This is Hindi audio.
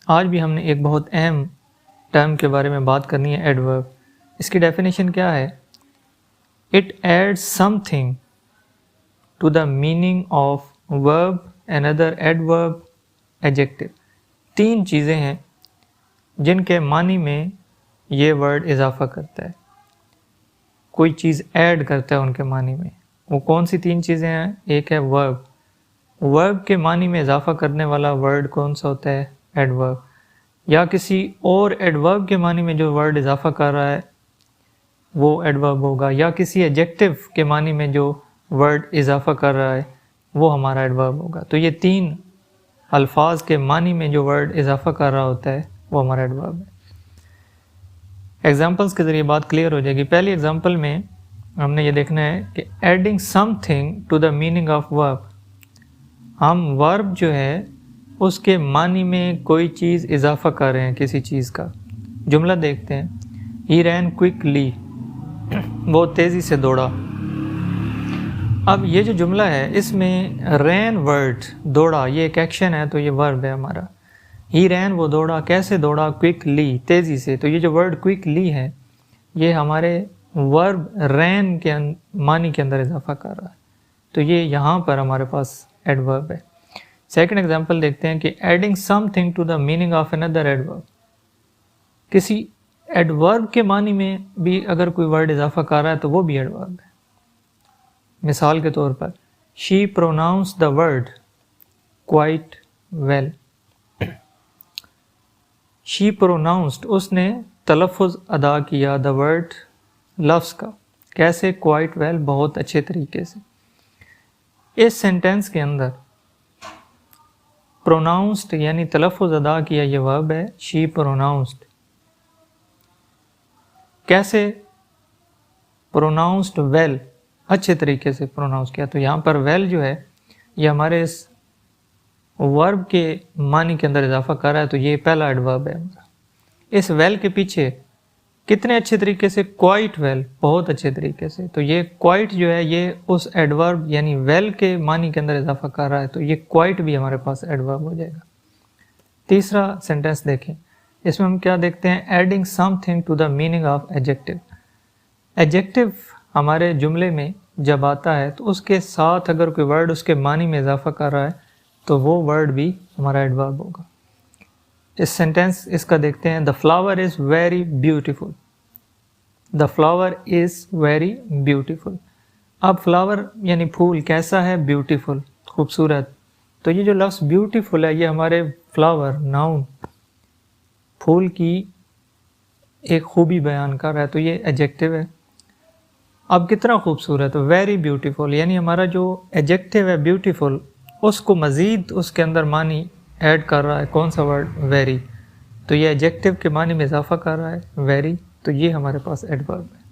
आज भी हमने एक बहुत अहम टर्म के बारे में बात करनी है, एडवर्ब। इसकी डेफिनेशन क्या है? It adds something to the meaning of verb, another adverb, adjective. 3 चीज़ें हैं जिनके मानी में ये वर्ड इजाफा करता है, कोई चीज़ ऐड करता है उनके मानी में। वो कौन सी 3 चीज़ें हैं? एक है वर्ब। वर्ब के मानी में इजाफा करने वाला वर्ड कौन सा होता है? एडवर्ब। या किसी और एडवर्ब के मानी में जो वर्ड इजाफा कर रहा है वो एडवर्ब होगा, या किसी एडजेक्टिव के मानी में जो वर्ड इजाफा कर रहा है वो हमारा एडवर्ब होगा। तो ये 3 अल्फाज के मानी में जो वर्ड इजाफा कर रहा होता है वो हमारा एडवर्ब है। एग्जाम्पल्स के ज़रिए बात क्लियर हो जाएगी। पहली एग्जाम्पल में हमने ये देखना है कि adding something to the meaning of verb. हम वर्ब जो है उसके मानी में कोई चीज़ इजाफा कर रहे हैं, किसी चीज़ का। जुमला देखते हैं, ही रैन क्विकली, वो तेज़ी से दौड़ा। अब ये जो जुमला है इसमें रैन वर्ड, दौड़ा, ये एक एक्शन है तो ये वर्ब है हमारा। ही रैन, वो दौड़ा, कैसे दौड़ा? क्विकली, तेज़ी से। तो ये जो वर्ड क्विकली है ये हमारे वर्ब रैन के मानी के अंदर इजाफा कर रहा है, तो ये यहाँ पर हमारे पास एडवर्ब है। सेकंड एग्जांपल देखते हैं कि adding something to the meaning of another adverb. किसी एडवर्ब के मानी में भी अगर कोई वर्ड इजाफा कर रहा है तो वो भी एडवर्ब है। मिसाल के तौर पर, she pronounce the word quite well. She pronounced, उसने तलफ़ुज़ अदा किया, द वर्ड, लफ्ज़ का। कैसे? क्वाइट वेल, बहुत अच्छे तरीके से। इस सेंटेंस के अंदर प्रोनाउंस्ड यानी तलफ़ुज़ अदा किया ये वर्ब है, शी प्रोनाउंस्ड। कैसे? प्रोनाउंस्ड वेल, अच्छे तरीके से प्रोनाउंस किया। तो यहाँ पर वेल जो है ये हमारे इस वर्ब के मानी के अंदर इजाफा कर रहा है, तो ये पहला एडवर्ब है हमारा। इस वेल के पीछे कितने अच्छे तरीके से? क्वाइट वेल, बहुत अच्छे तरीके से। तो ये क्वाइट जो है ये उस एडवर्ब यानी वेल के मानी के अंदर इजाफा कर रहा है, तो ये क्वाइट भी हमारे पास एडवर्ब हो जाएगा। तीसरा सेंटेंस देखें, इसमें हम क्या देखते हैं? Adding something to the meaning of adjective. Adjective हमारे जुमले में जब आता है तो उसके साथ अगर कोई वर्ड उसके मानी में इजाफा कर रहा है तो वो वर्ड भी हमारा एडवर्ब होगा। इस सेंटेंस इसका देखते हैं, the flower is very beautiful. The flower is very beautiful. अब फ्लावर यानी फूल कैसा है? ब्यूटीफुल, खूबसूरत। तो ये जो लफ्ज़ ब्यूटीफुल है ये हमारे फ्लावर, नाउन, फूल की एक खूबी बयान कर रहा है, तो ये एडजेक्टिव है। अब कितना खूबसूरत, वेरी ब्यूटीफुल, यानी हमारा जो एडजेक्टिव है ब्यूटीफुल उसको मज़ीद उसके अंदर मानी ऐड कर रहा है। कौन सा वर्ड? वेरी। तो ये एडजेक्टिव के मानी में इजाफा कर रहा है, वेरी। तो ये हमारे पास एडवर्ब है।